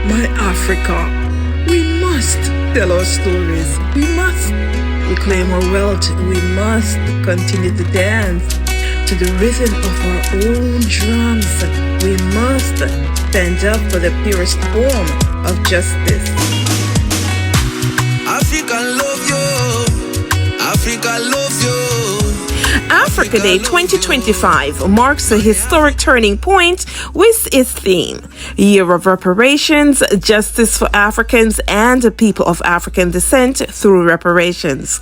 My Africa, we must tell our stories. We must reclaim our wealth. We must continue to dance to the rhythm of our own drums. We must stand up for the purest form of justice. Africa love you. Africa love you. Africa Day 2025 marks a historic turning point with its theme, Year of Reparations, Justice for Africans and People of African Descent through Reparations.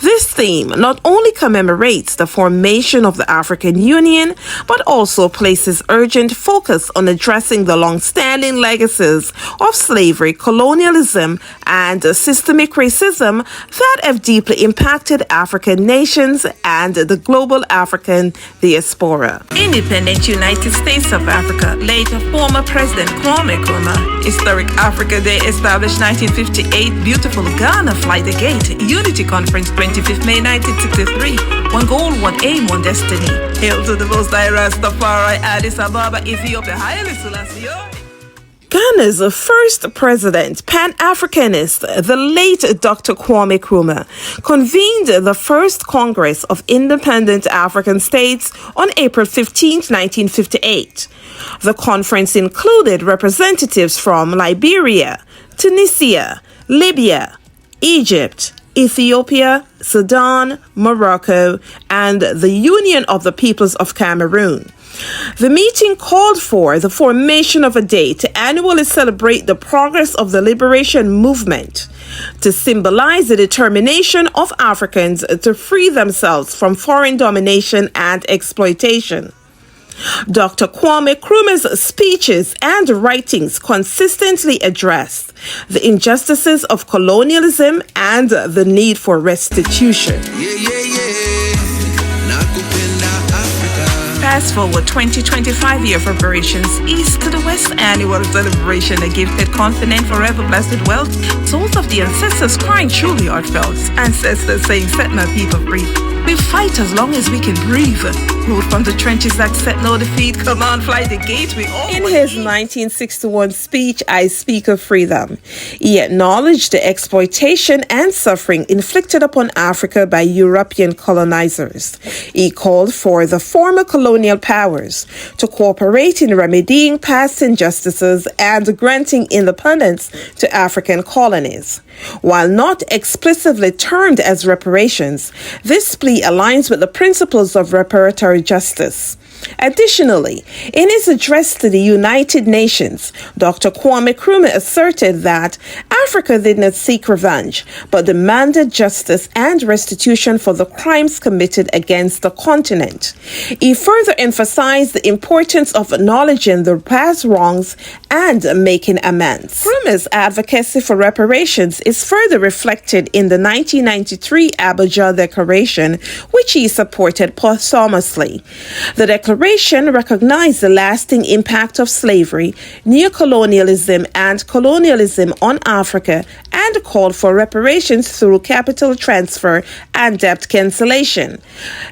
This theme not only commemorates the formation of the African Union, but also places urgent focus on addressing the long-standing legacies of slavery, colonialism, and systemic racism that have deeply impacted African nations and the global African diaspora. Independent United States of Africa, later former President Kwame Nkrumah. Historic Africa Day established 1958, beautiful Ghana Fly the Gate, Unity Conference 25th May 1963, one goal, one aim, one destiny. Hail to the most high Rastafari, Addis Ababa, Ethiopia, Haile Selassie. Ghana's first president, Pan-Africanist, the late Dr. Kwame Nkrumah, convened the first Congress of Independent African States on April 15, 1958. The conference included representatives from Liberia, Tunisia, Libya, Egypt, Ethiopia, Sudan, Morocco, and the Union of the Peoples of Cameroon. The meeting called for the formation of a day to annually celebrate the progress of the liberation movement, to symbolize the determination of Africans to free themselves from foreign domination and exploitation. Dr. Kwame Nkrumah's speeches and writings consistently addressed the injustices of colonialism and the need for restitution. Fast forward 2025 year of reparations, east to the west annual celebration, a gifted continent forever blessed with wealth, souls of the ancestors crying truly heartfelt, ancestors saying set my people free. We fight as long as we can breathe. Road from the trenches, accept no defeat. Come on, fly the gate. We all. In his 1961 speech, I Speak of Freedom, he acknowledged the exploitation and suffering inflicted upon Africa by European colonizers. He called for the former colonial powers to cooperate in remedying past injustices and granting independence to African colonies. While not explicitly termed as reparations, this plea aligns with the principles of reparatory justice. Additionally, in his address to the United Nations, Dr. Kwame Nkrumah asserted that Africa did not seek revenge, but demanded justice and restitution for the crimes committed against the continent. He further emphasized the importance of acknowledging the past wrongs and making amends. Nkrumah's advocacy for reparations is further reflected in the 1993 Abidjan Declaration, which he supported posthumously. The declaration recognized the lasting impact of slavery, neocolonialism, and colonialism on Africa and called for reparations through capital transfer and debt cancellation.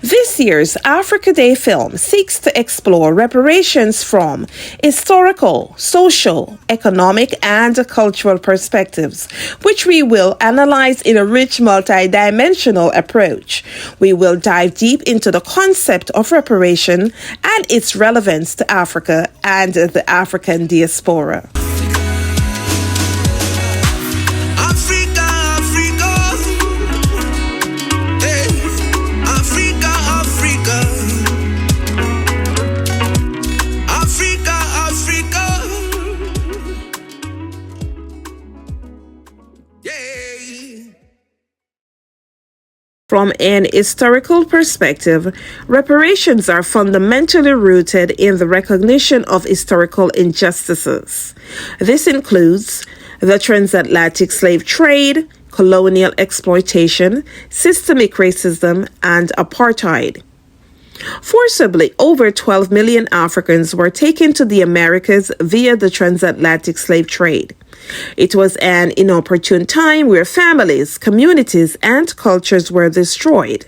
This year's Africa Day film seeks to explore reparations from historical, social, economic, and cultural perspectives, which we will analyze in a rich multi-dimensional approach. We will dive deep into the concept of reparation and its relevance to Africa and the African diaspora. From an historical perspective, reparations are fundamentally rooted in the recognition of historical injustices. This includes the transatlantic slave trade, colonial exploitation, systemic racism, and apartheid. Forcibly, over 12 million Africans were taken to the Americas via the transatlantic slave trade. It was an inopportune time where families, communities, and cultures were destroyed.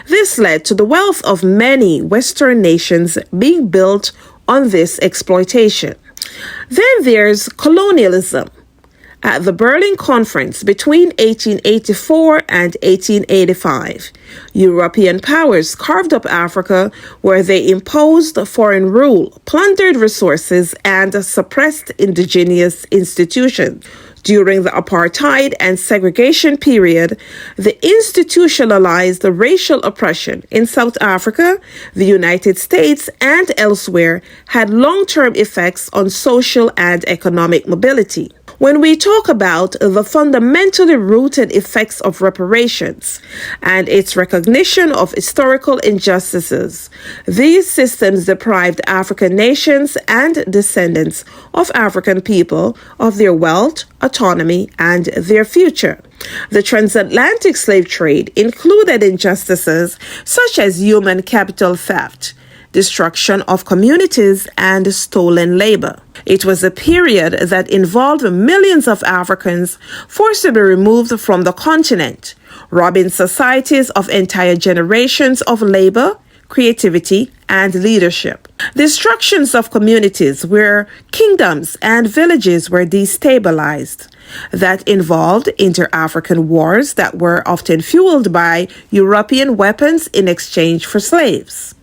This led to the wealth of many Western nations being built on this exploitation. Then there's colonialism. At the Berlin Conference between 1884 and 1885, European powers carved up Africa where they imposed foreign rule, plundered resources, and suppressed indigenous institutions. During the apartheid and segregation period, the institutionalized racial oppression in South Africa, the United States, and elsewhere had long-term effects on social and economic mobility. When we talk about the fundamentally rooted effects of reparations and its recognition of historical injustices, these systems deprived African nations and descendants of African people of their wealth, autonomy, and their future. The transatlantic slave trade included injustices such as human capital theft, destruction of communities, and stolen labor. It was a period that involved millions of Africans forcibly removed from the continent, robbing societies of entire generations of labor, creativity, and leadership. Destructions of communities where kingdoms and villages were destabilized. That involved inter-African wars that were often fueled by European weapons in exchange for slaves.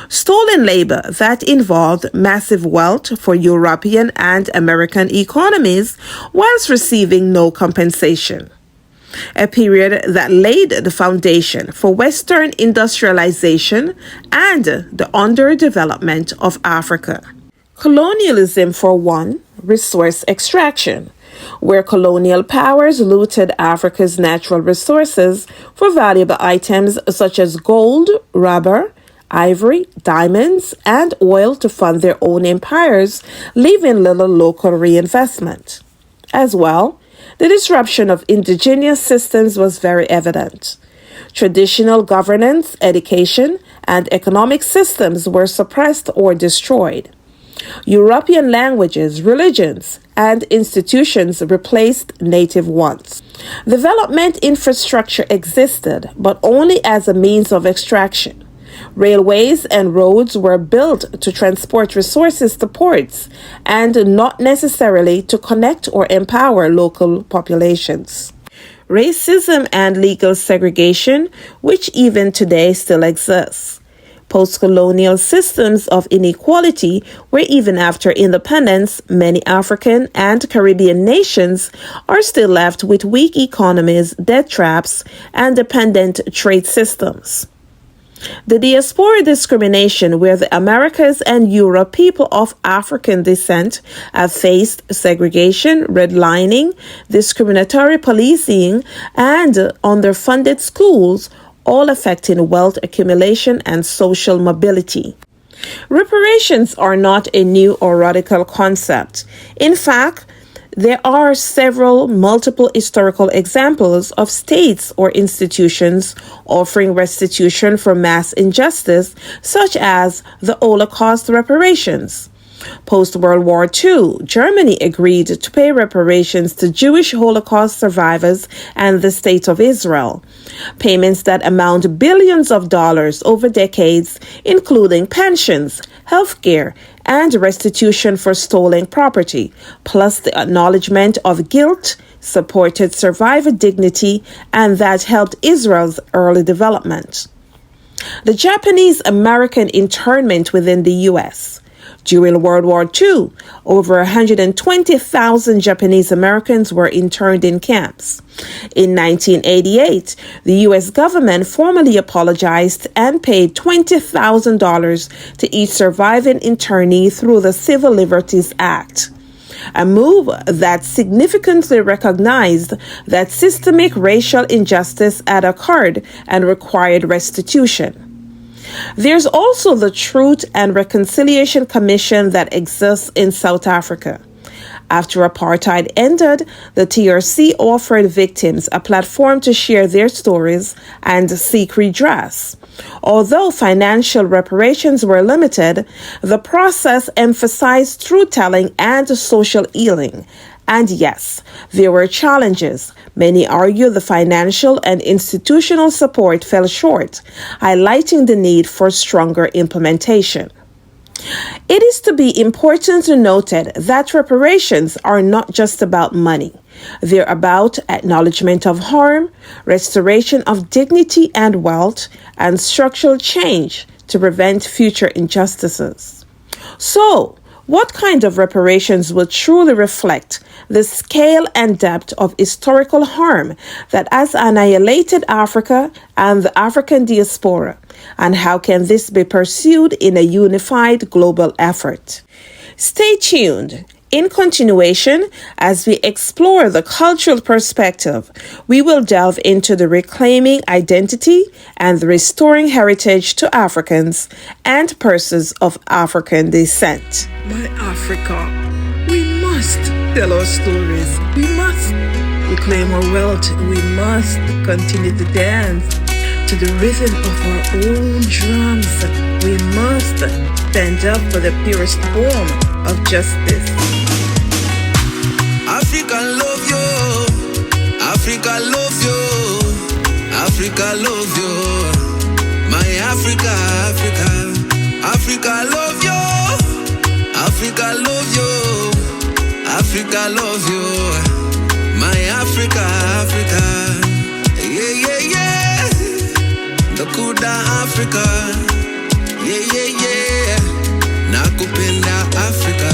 Stolen labor that involved massive wealth for European and American economies whilst receiving no compensation. A period that laid the foundation for Western industrialization and the underdevelopment of Africa. Colonialism, for one, resource extraction, where colonial powers looted Africa's natural resources for valuable items such as gold, rubber, ivory, diamonds, and oil to fund their own empires, leaving little local reinvestment. As well, the disruption of indigenous systems was very evident. Traditional governance, education, and economic systems were suppressed or destroyed. European languages, religions, and institutions replaced native ones. Development infrastructure existed, but only as a means of extraction. Railways and roads were built to transport resources to ports and not necessarily to connect or empower local populations. Racism and legal segregation, which even today still exists. Post-colonial systems of inequality where even after independence, many African and Caribbean nations are still left with weak economies, debt traps, and dependent trade systems. The diaspora discrimination, where the Americas and Europe people of African descent have faced segregation, redlining, discriminatory policing, and underfunded schools, all affecting wealth accumulation and social mobility. Reparations are not a new or radical concept. In fact, there are multiple historical examples of states or institutions offering restitution for mass injustice, such as the Holocaust reparations. Post-World War II, Germany agreed to pay reparations to Jewish Holocaust survivors and the State of Israel. Payments that amount billions of dollars over decades, including pensions, healthcare, and restitution for stolen property, plus the acknowledgement of guilt, supported survivor dignity, and that helped Israel's early development. The Japanese-American internment within the U.S. During World War II, over 120,000 Japanese Americans were interned in camps. In 1988, the U.S. government formally apologized and paid $20,000 to each surviving internee through the Civil Liberties Act, a move that significantly recognized that systemic racial injustice had occurred and required restitution. There's also the Truth and Reconciliation Commission that exists in South Africa. After apartheid ended, the TRC offered victims a platform to share their stories and seek redress. Although financial reparations were limited, the process emphasized truth-telling and social healing. And yes, there were challenges. Many argue the financial and institutional support fell short, highlighting the need for stronger implementation. It is to be important to note that reparations are not just about money. They're about acknowledgement of harm, restoration of dignity and wealth, and structural change to prevent future injustices. So, what kind of reparations will truly reflect the scale and depth of historical harm that has annihilated Africa and the African diaspora? And how can this be pursued in a unified global effort? Stay tuned. In continuation, as we explore the cultural perspective, we will delve into the reclaiming identity and the restoring heritage to Africans and persons of African descent. My Africa, we must tell our stories. We must reclaim our wealth. We must continue to dance to the rhythm of our own drums. We must stand up for the purest form of justice. Africa love you, Africa love you, Africa love you. My Africa, Africa, Africa love you, Africa love you, Africa love you. My Africa, Africa, yeah, yeah, yeah. The Kuda Africa, yeah, yeah, yeah. Nakupenda Africa,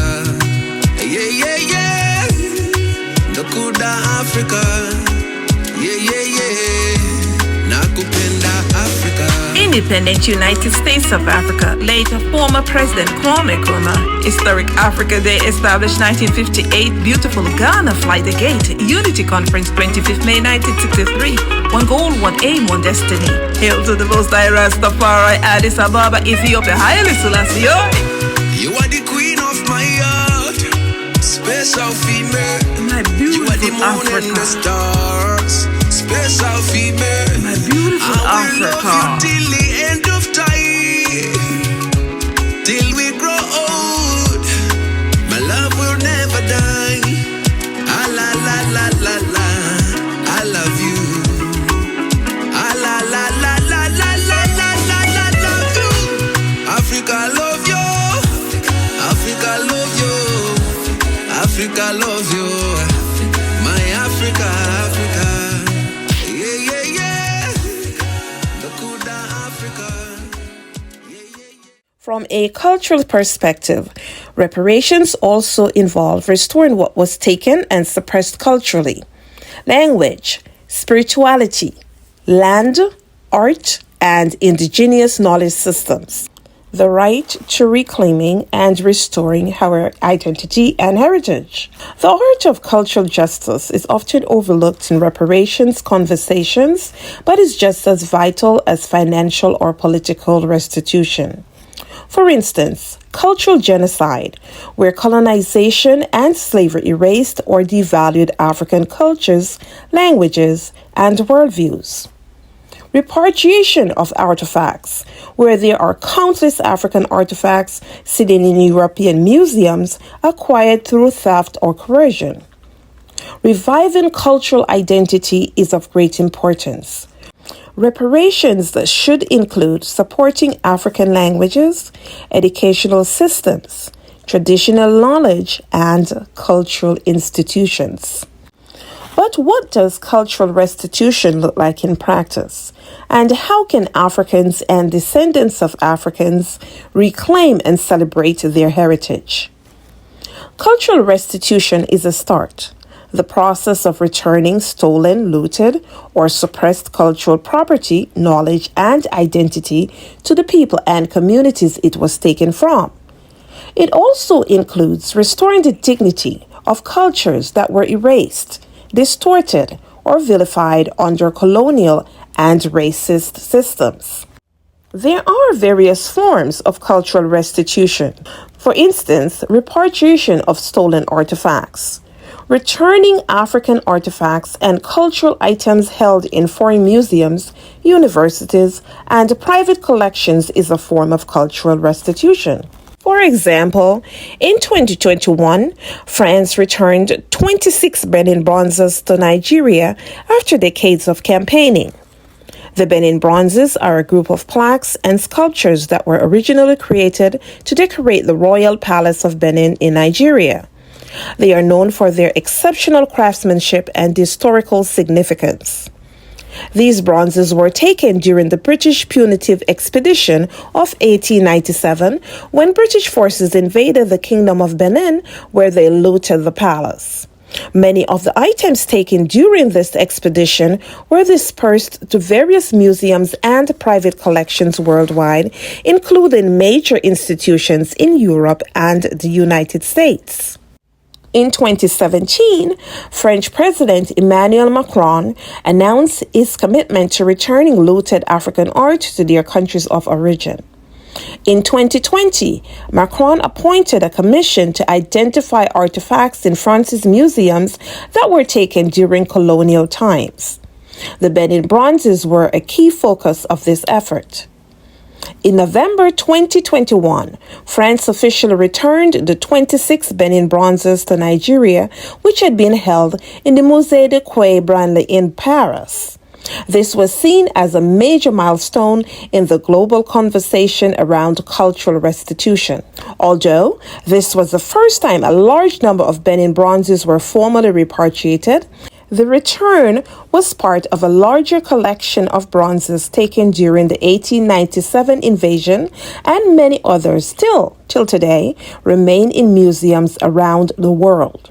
yeah, yeah, yeah. The Kuda Africa, yeah, yeah, yeah. Nakupenda Africa. Independent United States of Africa, later former President Kwame Nkrumah. Historic Africa Day established 1958. Beautiful Ghana, Fly the Gate. Unity Conference 25th May 1963. One goal, one aim, one destiny. Hail to the Most High Rastafari, Addis Ababa, Ethiopia, Haile Selassie. You are the queen of my heart, special female. My You are the beautiful moon and the Africa. stars, special female. My beautiful I will love Africa. you till the end of time, till we grow old. My love will never die. Ah, la la la la la. I love you. Ah, la la la la la la la la la love you. Africa love you. Africa love you. Africa love you. My Africa, Africa. Yeah, yeah, yeah. The Kuda Africa. Yeah, yeah, yeah. From a cultural perspective, reparations also involve restoring what was taken and suppressed culturally: language, spirituality, land, art, and indigenous knowledge systems. The right to reclaiming and restoring our identity and heritage. The art of cultural justice is often overlooked in reparations conversations, but is just as vital as financial or political restitution. For instance, cultural genocide, where colonization and slavery erased or devalued African cultures, languages, and worldviews. Repatriation of artifacts, where there are countless African artifacts sitting in European museums acquired through theft or coercion. Reviving cultural identity is of great importance. Reparations should include supporting African languages, educational systems, traditional knowledge, and cultural institutions. But what does cultural restitution look like in practice? And how can Africans and descendants of Africans reclaim and celebrate their heritage? Cultural restitution is a start, the process of returning stolen, looted, or suppressed cultural property, knowledge, and identity to the people and communities it was taken from. It also includes restoring the dignity of cultures that were erased, distorted, or vilified under colonial and racist systems. There are various forms of cultural restitution. For instance, repatriation of stolen artifacts. Returning African artifacts and cultural items held in foreign museums, universities, and private collections is a form of cultural restitution. For example, in 2021, France returned 26 Benin bronzes to Nigeria after decades of campaigning. The Benin bronzes are a group of plaques and sculptures that were originally created to decorate the royal palace of Benin in Nigeria. They are known for their exceptional craftsmanship and historical significance. These bronzes were taken during the British punitive expedition of 1897 when British forces invaded the Kingdom of Benin, where they looted the palace. Many of the items taken during this expedition were dispersed to various museums and private collections worldwide, including major institutions in Europe and the United States. In 2017, French President Emmanuel Macron announced his commitment to returning looted African art to their countries of origin. In 2020, Macron appointed a commission to identify artifacts in France's museums that were taken during colonial times. The Benin bronzes were a key focus of this effort. In November 2021, France officially returned the 26 Benin bronzes to Nigeria, which had been held in the Musée de Quai Branly in Paris. This was seen as a major milestone in the global conversation around cultural restitution. Although this was the first time a large number of Benin bronzes were formally repatriated, the return was part of a larger collection of bronzes taken during the 1897 invasion, and many others still, till today, remain in museums around the world.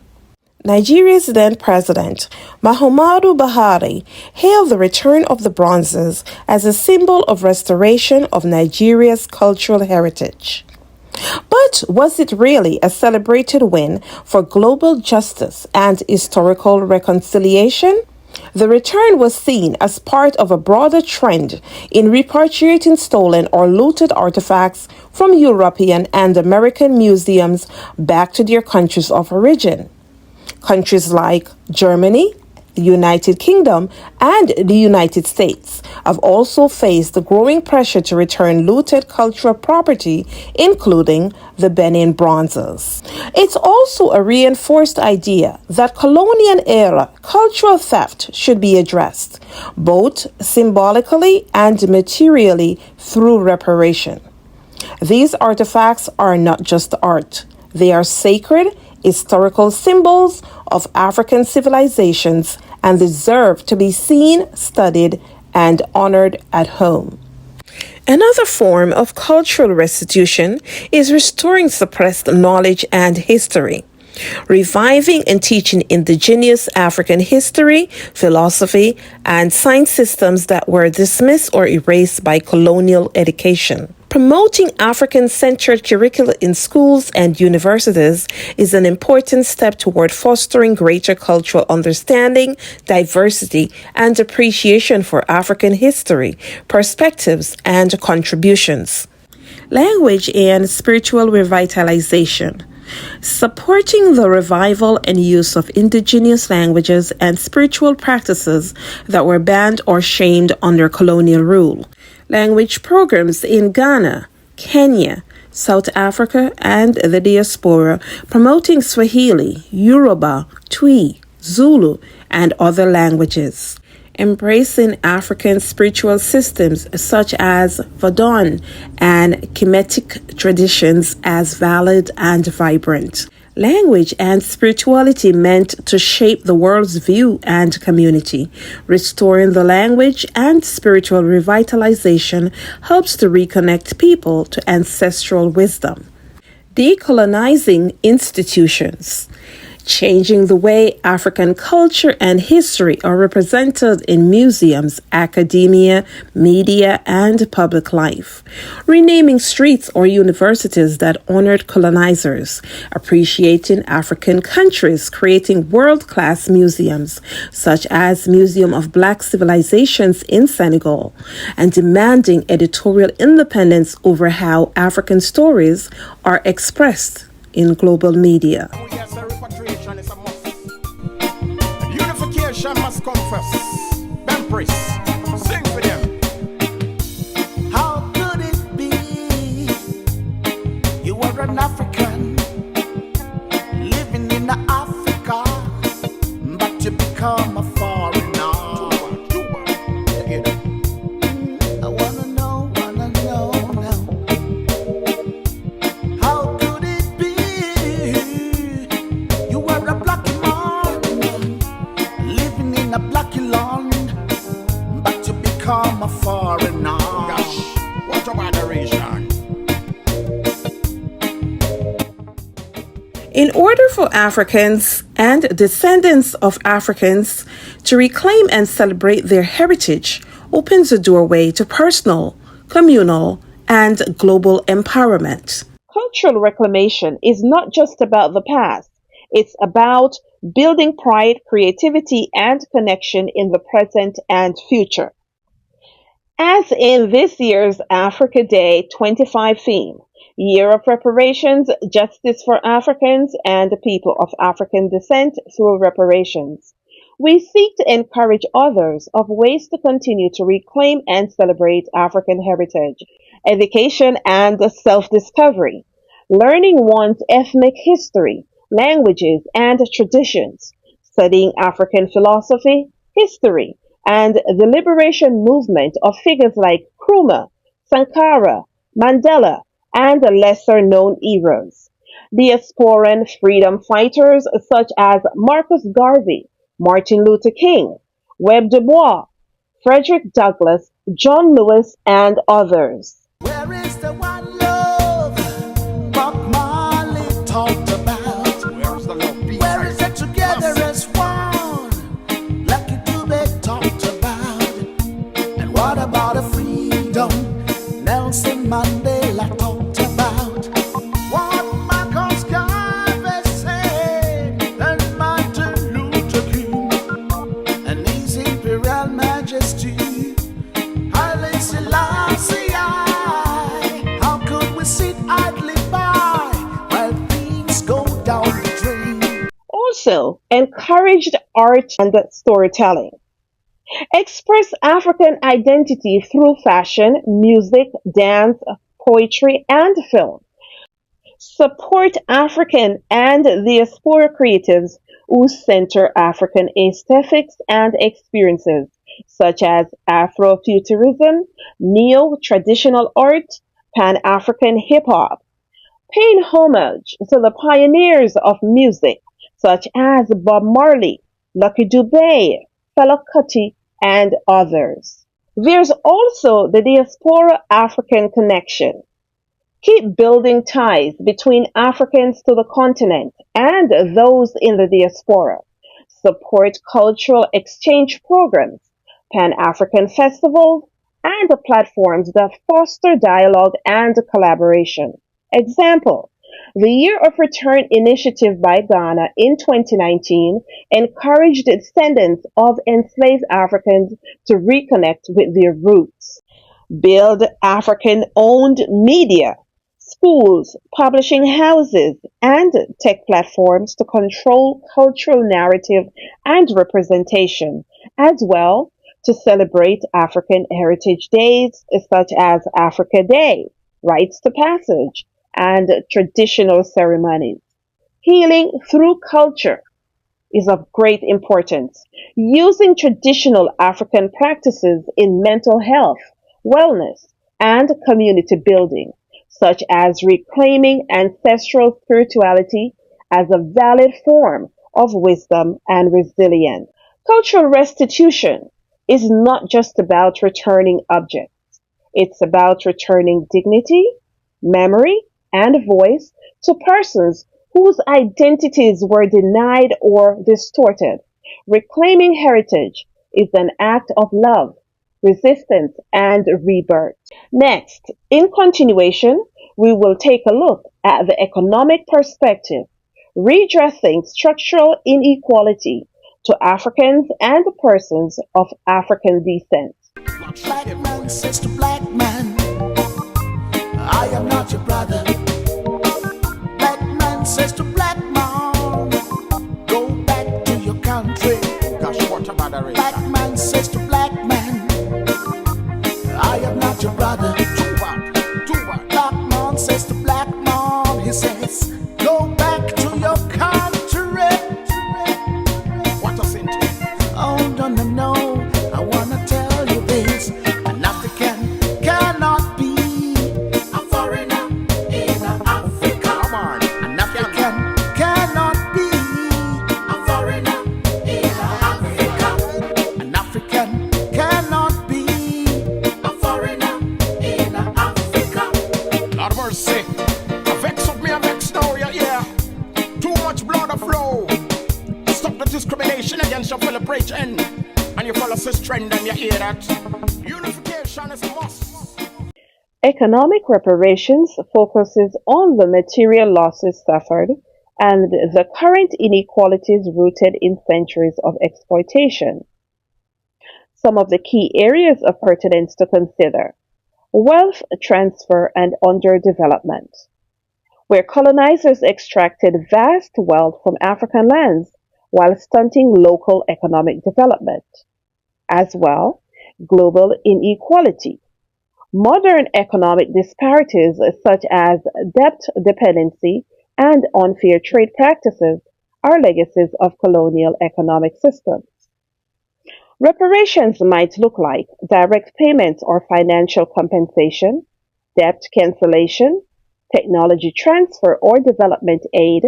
Nigeria's then president, Muhammadu Buhari, hailed the return of the bronzes as a symbol of restoration of Nigeria's cultural heritage. But was it really a celebrated win for global justice and historical reconciliation? The return was seen as part of a broader trend in repatriating stolen or looted artifacts from European and American museums back to their countries of origin. Countries like Germany, the United Kingdom, and the United States have also faced the growing pressure to return looted cultural property, including the Benin bronzes. It's also a reinforced idea that colonial-era cultural theft should be addressed, both symbolically and materially through reparation. These artifacts are not just art. They are sacred, historical symbols of African civilizations and deserve to be seen, studied, and honored at home. Another form of cultural restitution is restoring suppressed knowledge and history. Reviving and teaching indigenous African history, philosophy, and science systems that were dismissed or erased by colonial education. Promoting African-centered curricula in schools and universities is an important step toward fostering greater cultural understanding, diversity, and appreciation for African history, perspectives, and contributions. Language and spiritual revitalization. Supporting the revival and use of indigenous languages and spiritual practices that were banned or shamed under colonial rule. Language programs in Ghana, Kenya, South Africa, and the diaspora promoting Swahili, Yoruba, Twi, Zulu, and other languages. Embracing African spiritual systems such as Vodun and Kemetic traditions as valid and vibrant. Language and spirituality meant to shape the world's view and community. Restoring the language and spiritual revitalization helps to reconnect people to ancestral wisdom. Decolonizing institutions. Changing the way African culture and history are represented in museums, academia, media, and public life. Renaming streets or universities that honored colonizers. Appreciating African countries, creating world-class museums, such as Museum of Black Civilizations in Senegal, and demanding editorial independence over how African stories are expressed in global media. Repatriation is a must. Unification must come first. Bempress, sing for them. How could it be you are an African living in Africa, but you become a foreigner? In order for Africans and descendants of Africans to reclaim and celebrate their heritage opens a doorway to personal, communal, and global empowerment. Cultural reclamation is not just about the past, it's about building pride, creativity, and connection in the present and future. As in this year's Africa Day 25 theme, Year of Reparations, Justice for Africans and People of African Descent through Reparations, we seek to encourage others of ways to continue to reclaim and celebrate African heritage, education and self-discovery, learning one's ethnic history, languages and traditions, studying African philosophy, history, and the liberation movement of figures like Nkrumah, Sankara, Mandela, and lesser-known heroes. Diasporan freedom fighters such as Marcus Garvey, Martin Luther King, Webb Du Bois, Frederick Douglass, John Lewis, and others. Where is the one love Bob Marley talked about? Where's the love? Where is it together as one? Lucky Dube talked about. And what about a freedom Nelson Mandela talked about? What Marcus Garvey said and Martin Luther King and His Imperial Majesty Haile Selassie. How could we sit idly by while things go down the drain? Also, encouraged art and storytelling. Express African identity through fashion, music, dance, poetry, and film. Support African and diaspora creatives who center African aesthetics and experiences, such as Afrofuturism, neo-traditional art, Pan-African hip-hop. Paying homage to the pioneers of music, such as Bob Marley, Lucky Dube, Fela Kuti, and others. There's also the diaspora-African connection. Keep building ties between Africans to the continent and those in the diaspora. Support cultural exchange programs, Pan-African festivals, and platforms that foster dialogue and collaboration. Example, the Year of Return initiative by Ghana in 2019 encouraged descendants of enslaved Africans to reconnect with their roots. Build African-owned media, schools, publishing houses, and tech platforms to control cultural narrative and representation, as well to celebrate African heritage days such as Africa Day, rites to passage, and traditional ceremonies. Healing through culture is of great importance. Using traditional African practices in mental health, wellness, and community building, such as reclaiming ancestral spirituality as a valid form of wisdom and resilience. Cultural restitution is not just about returning objects. It's about returning dignity, memory, and voice to persons whose identities were denied or distorted. Reclaiming heritage is an act of love, resistance, and rebirth. Next, in continuation, we will take a look at the economic perspective, redressing structural inequality to Africans and persons of African descent. Black man says to black man, I am not your brother. Black man says to black man, go back to your country. Black man says to black man, I am not your brother. Black man says to black man, he says, go back to your country. What a sentence. Oh, no, I wanna tell you this. An African cannot be a foreigner in Africa. Come on. An African up the discrimination against your fellow brethren, and you follow this trend and you hear that. Unification is a must. Economic reparations focuses on the material losses suffered and the current inequalities rooted in centuries of exploitation. Some of the key areas of pertinence to consider: wealth transfer and underdevelopment, where colonizers extracted vast wealth from African lands while stunting local economic development. As well, global inequality. Modern economic disparities such as debt dependency and unfair trade practices are legacies of colonial economic systems. Reparations might look like direct payments or financial compensation, debt cancellation, technology transfer or development aid,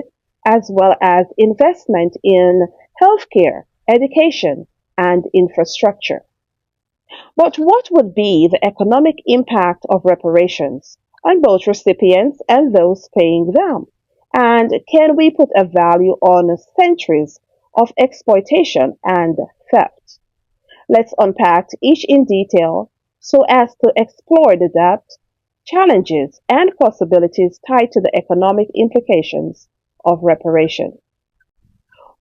as well as investment in healthcare, education, and infrastructure. But what would be the economic impact of reparations on both recipients and those paying them? And can we put a value on centuries of exploitation and theft? Let's unpack each in detail so as to explore the depth, challenges, and possibilities tied to the economic implications of reparations.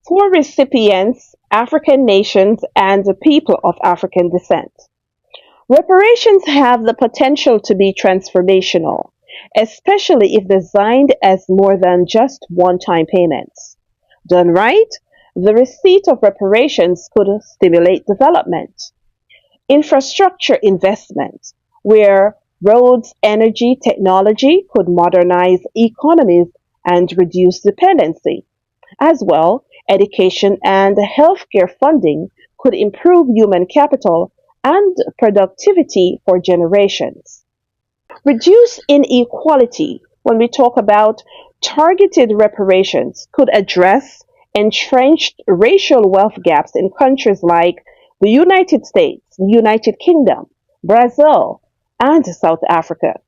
For recipients, African nations, and the people of African descent, reparations have the potential to be transformational, especially if designed as more than just one-time payments. Done right, the receipt of reparations could stimulate development, infrastructure investment, where roads, energy, technology could modernize economies and reduce dependency. As well, education and healthcare funding could improve human capital and productivity for generations. Reduce inequality when we talk about targeted reparations could address entrenched racial wealth gaps in countries like the United States, the United Kingdom, Brazil, and South Africa.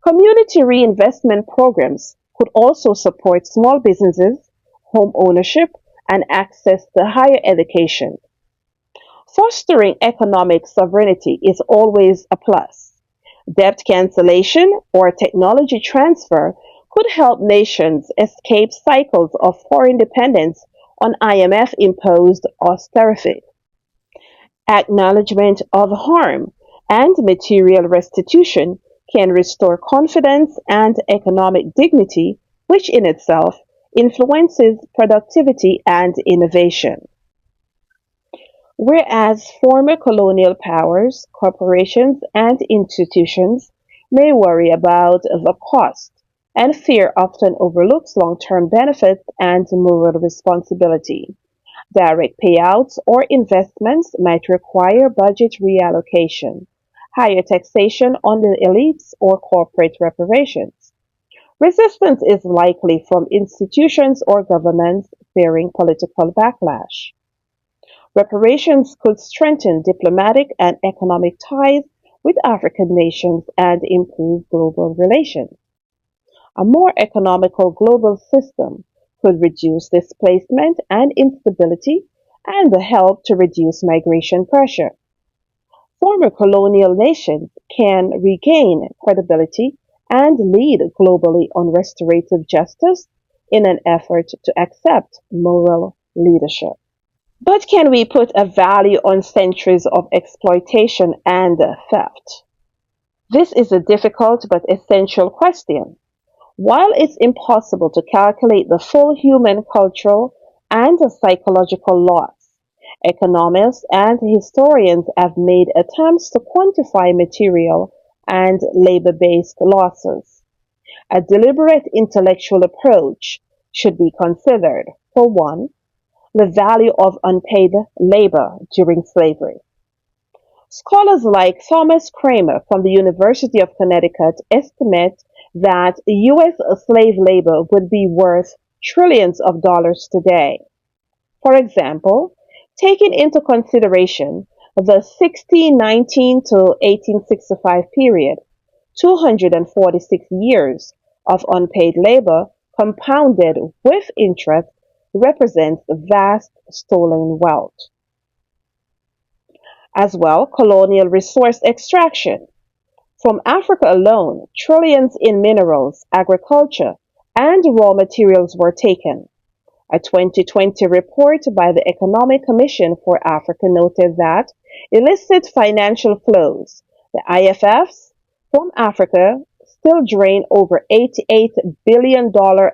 Community reinvestment programs could also support small businesses, home ownership, and access to higher education. Fostering economic sovereignty is always a plus. Debt cancellation or technology transfer could help nations escape cycles of foreign dependence on IMF imposed austerity. Acknowledgement of harm and material restitution can restore confidence and economic dignity, which in itself influences productivity and innovation. Whereas former colonial powers, corporations, and institutions may worry about the cost, and fear often overlooks long term benefits and moral responsibility. Direct payouts or investments might require budget reallocation, higher taxation on the elites, or corporate reparations. Resistance is likely from institutions or governments fearing political backlash. Reparations could strengthen diplomatic and economic ties with African nations and improve global relations. A more economical global system could reduce displacement and instability and help to reduce migration pressure. Former colonial nations can regain credibility and lead globally on restorative justice in an effort to accept moral leadership. But can we put a value on centuries of exploitation and theft? This is a difficult but essential question. While it's impossible to calculate the full human, cultural, and psychological loss, economists and historians have made attempts to quantify material and labor-based losses. A deliberate intellectual approach should be considered. For one, the value of unpaid labor during slavery. Scholars like Thomas Kramer from the University of Connecticut estimate that U.S. slave labor would be worth trillions of dollars today. For example, taking into consideration the 1619 to 1865 period, 246 years of unpaid labor compounded with interest represents vast stolen wealth. As well, colonial resource extraction. From Africa alone, trillions in minerals, agriculture, and raw materials were taken. A 2020 report by the Economic Commission for Africa noted that illicit financial flows, the IFFs, from Africa still drain over $88 billion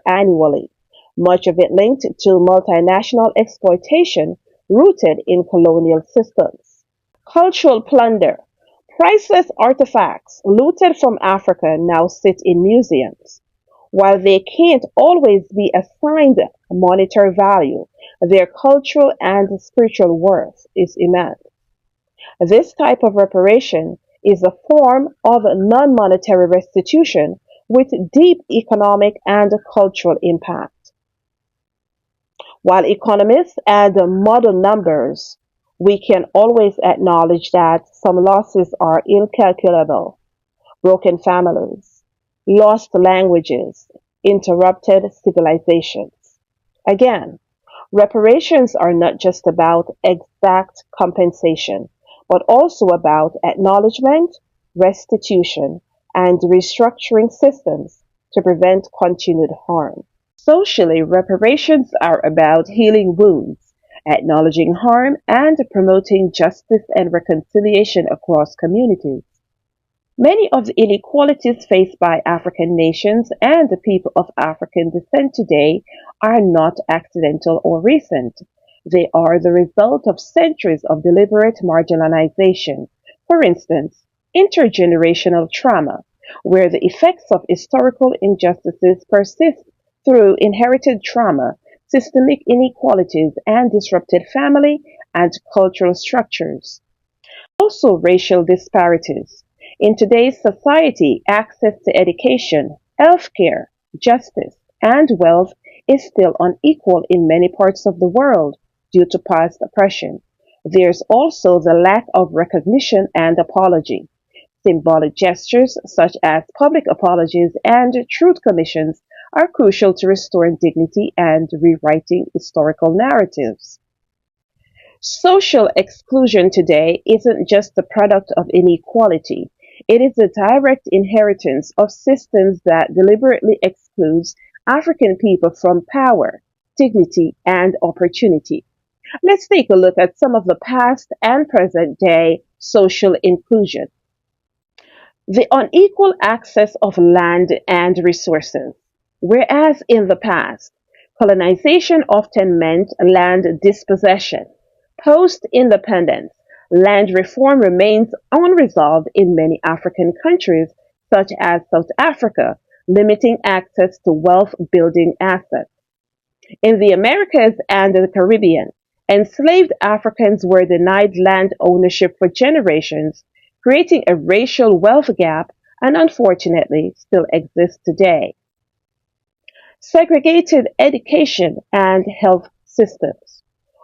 annually, much of it linked to multinational exploitation rooted in colonial systems. Cultural plunder. Priceless artifacts looted from Africa now sit in museums. While they can't always be assigned monetary value, their cultural and spiritual worth is immense. This type of reparation is a form of non-monetary restitution with deep economic and cultural impact. While economists add modern numbers, we can always acknowledge that some losses are incalculable: broken families, lost languages, interrupted civilizations. Again, reparations are not just about exact compensation, but also about acknowledgement, restitution, and restructuring systems to prevent continued harm. Socially, reparations are about healing wounds, acknowledging harm, and promoting justice and reconciliation across communities. Many of the inequalities faced by African nations and the people of African descent today are not accidental or recent. They are the result of centuries of deliberate marginalization. For instance, intergenerational trauma, where the effects of historical injustices persist through inherited trauma, systemic inequalities, and disrupted family and cultural structures. Also, racial disparities. In today's society, access to education, healthcare, justice, and wealth is still unequal in many parts of the world due to past oppression. There's also the lack of recognition and apology. Symbolic gestures such as public apologies and truth commissions are crucial to restoring dignity and rewriting historical narratives. Social exclusion today isn't just the product of inequality. It is the direct inheritance of systems that deliberately excludes African people from power, dignity, and opportunity. Let's take a look at some of the past and present day social inclusion. The unequal access of land and resources. Whereas in the past, colonization often meant land dispossession. Post independence, land reform remains unresolved in many African countries, such as South Africa, limiting access to wealth building assets. In the Americas and the Caribbean, enslaved Africans were denied land ownership for generations, creating a racial wealth gap and unfortunately still exists today. Segregated education and health systems.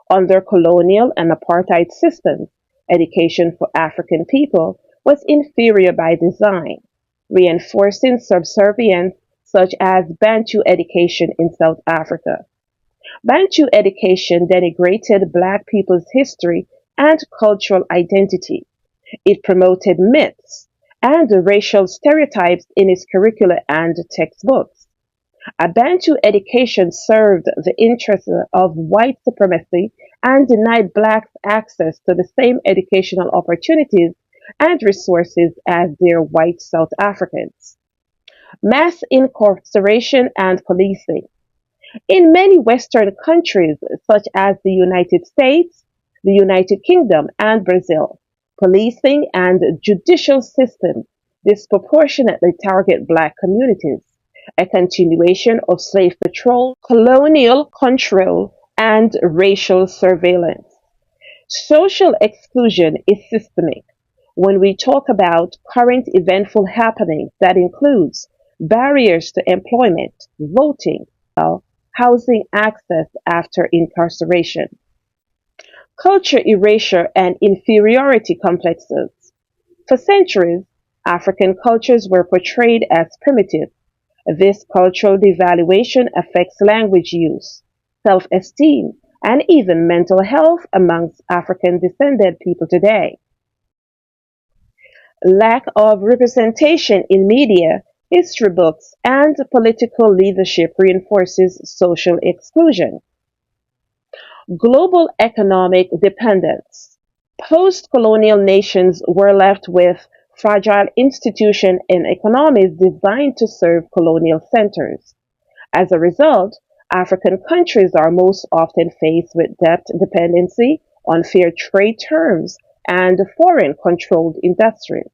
Under colonial and apartheid systems, education for African people was inferior by design, reinforcing subservience such as Bantu education in South Africa. Bantu education denigrated Black people's history and cultural identity. It promoted myths and racial stereotypes in its curricula and textbooks. A Bantu education served the interests of white supremacy and denied blacks access to the same educational opportunities and resources as their white South Africans. Mass incarceration and policing. In many Western countries, such as the United States, the United Kingdom, and Brazil, policing and judicial systems disproportionately target Black communities, a continuation of slave patrol, colonial control, and racial surveillance. Social exclusion is systemic. When we talk about current eventful happenings, that includes barriers to employment, voting, housing access after incarceration, culture erasure and inferiority complexes. For centuries, African cultures were portrayed as primitive. This cultural devaluation affects language use. self-esteem, and even mental health amongst African descended people today. Lack of representation in media, history books, and political leadership reinforces social exclusion. Global economic dependence. Post-colonial nations were left with fragile institutions and economies designed to serve colonial centers. As a result, African countries are most often faced with debt dependency, unfair trade terms, and foreign-controlled industries.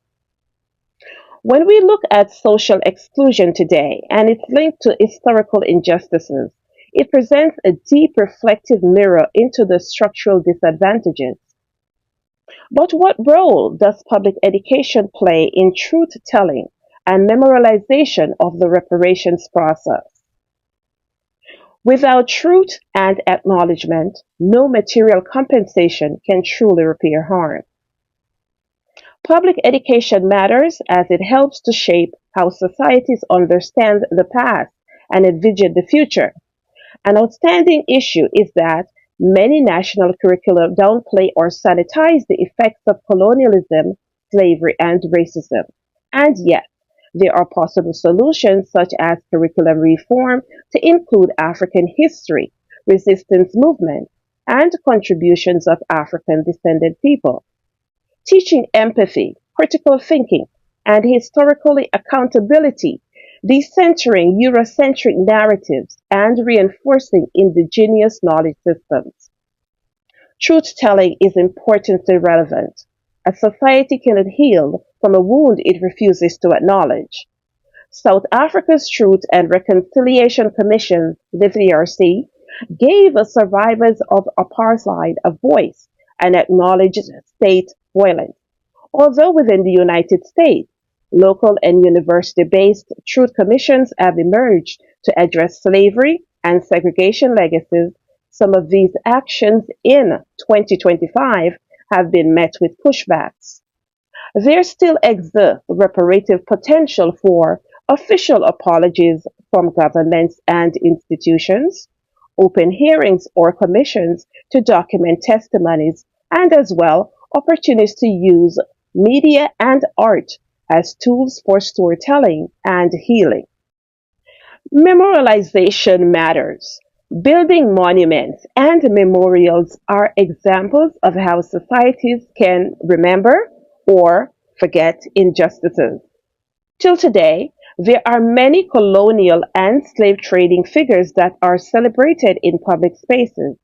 When we look at social exclusion today and its link to historical injustices, it presents a deep reflective mirror into the structural disadvantages. But what role does public education play in truth telling and memorialization of the reparations process? Without truth and acknowledgement, no material compensation can truly repair harm. Public education matters as it helps to shape how societies understand the past and envision the future. An outstanding issue is that many national curricula downplay or sanitize the effects of colonialism, slavery, and racism. And yet, there are possible solutions such as curriculum reform to include African history, resistance movement, and contributions of African descended people. Teaching empathy, critical thinking, and historically accountability, decentering Eurocentric narratives, and reinforcing indigenous knowledge systems. Truth telling is importantly relevant. A society cannot heal from a wound it refuses to acknowledge. South Africa's Truth and Reconciliation Commission, the VRC, gave survivors of apartheid a voice and acknowledged state violence. Although within the United States, local and university-based truth commissions have emerged to address slavery and segregation legacies, some of these actions in 2025 have been met with pushbacks. There still exists reparative potential for official apologies from governments and institutions, open hearings or commissions to document testimonies, and as well opportunities to use media and art as tools for storytelling and healing. Memorialization matters. Building monuments and memorials are examples of how societies can remember or forget injustices. Till today, there are many colonial and slave trading figures that are celebrated in public spaces,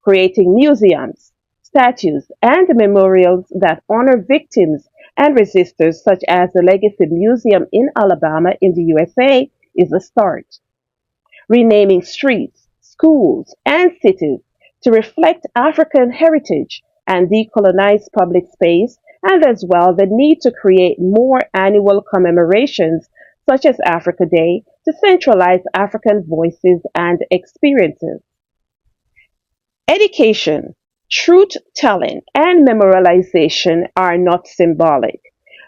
creating museums, statues, and memorials that honor victims and resistors, such as the Legacy Museum in Alabama in the USA, is a start. Renaming streets, schools, and cities to reflect African heritage and decolonize public space, and as well the need to create more annual commemorations, such as Africa Day, to centralize African voices and experiences. Education, truth telling, and memorialization are not symbolic.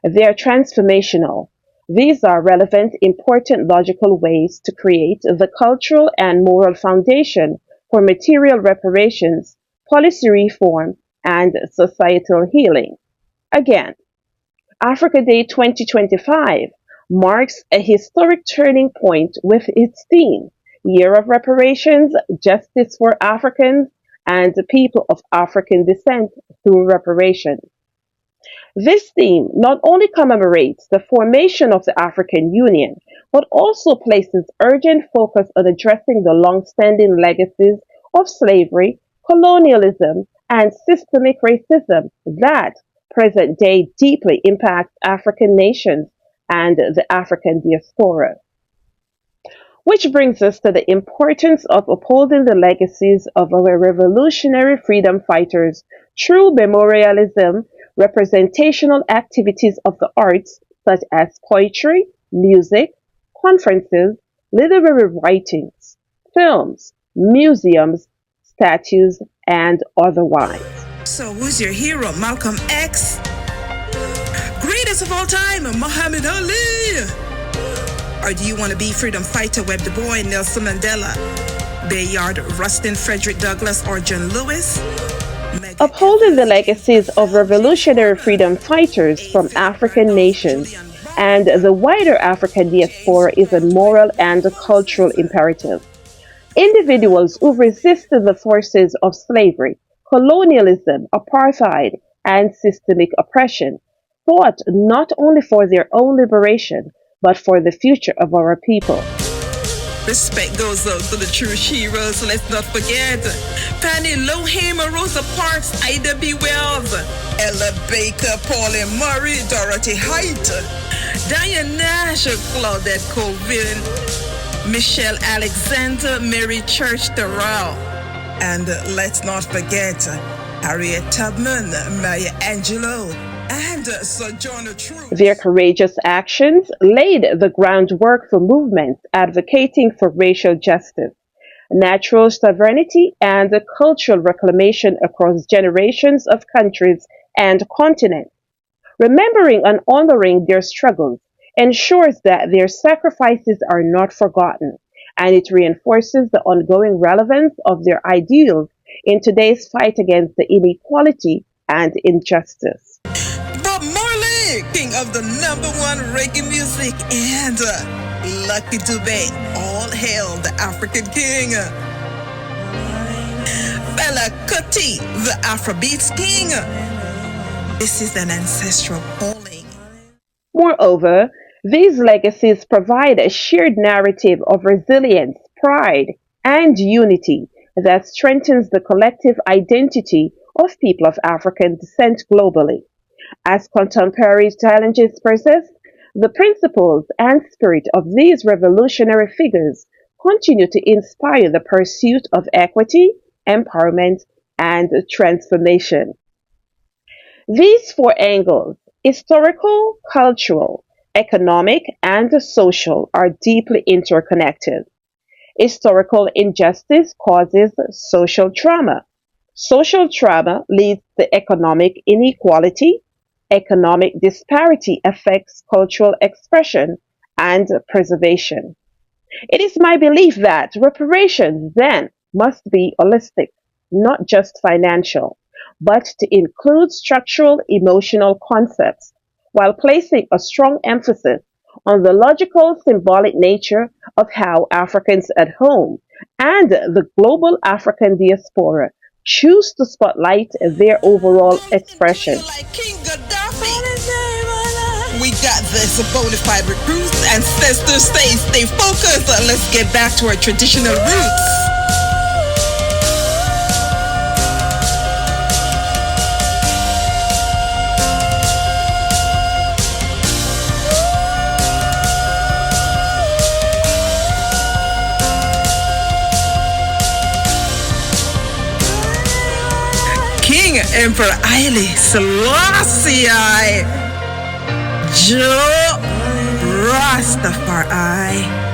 They are transformational. These are relevant, important, logical ways to create the cultural and moral foundation for material reparations, policy reform, and societal healing. Again, Africa Day 2025 marks a historic turning point with its theme, Year of Reparations, Justice for Africans, and the People of African Descent through Reparations. This theme not only commemorates the formation of the African Union, but also places urgent focus on addressing the long-standing legacies of slavery, colonialism, and systemic racism that present day deeply impact African nations and the African diaspora. Which brings us to the importance of upholding the legacies of our revolutionary freedom fighters through memorialism, representational activities of the arts such as poetry, music, conferences, literary writings, films, museums, statues, and otherwise. So who's your hero? Malcolm X? Greatest of all time, Muhammad Ali? Or do you want to be freedom fighter Web Du Bois, Nelson Mandela? Bayard, Rustin Frederick Douglass, or John Lewis. Upholding the legacies of revolutionary freedom fighters from African nations and the wider African diaspora is a moral and cultural imperative. Individuals who resisted the forces of slavery, colonialism, apartheid, and systemic oppression fought not only for their own liberation, but for the future of our people. Respect goes out to the true heroes, let's not forget. Fannie Lohama, Rosa Parks, Ida B. Wells, Ella Baker, Pauline Murray, Dorothy Height, Diane Nash, Claudette Colvin, Michelle Alexander, Mary Church Terrell, and let's not forget Harriet Tubman, Maya Angelou, and Sojourner Truth. Their courageous actions laid the groundwork for movements advocating for racial justice, natural sovereignty, and cultural reclamation across generations of countries and continents. Remembering and honoring their struggles ensures that their sacrifices are not forgotten, and it reinforces the ongoing relevance of their ideals in today's fight against the inequality and injustice. Bob Marley, king of the #1 reggae music, and Lucky Dube, all hail the African king. Fela Kuti, the Afrobeats king. This is an ancestral calling. Moreover, these legacies provide a shared narrative of resilience, pride, and unity that strengthens the collective identity of people of African descent globally. As contemporary challenges persist, the principles and spirit of these revolutionary figures continue to inspire the pursuit of equity, empowerment, and transformation. These four angles, historical, cultural, economic, and social, are deeply interconnected. Historical injustice causes social trauma. Social trauma leads to economic inequality. Economic disparity affects cultural expression and preservation. It is my belief that reparations then must be holistic, not just financial, but to include structural emotional concepts, while placing a strong emphasis on the logical symbolic nature of how Africans at home and the global African diaspora choose to spotlight their overall expression. Like King Gaddafi. We got this bona fide recruits. Ancestors stay focused. Let's get back to our traditional roots. King Emperor Haile Selassie I, Joe Rastafari.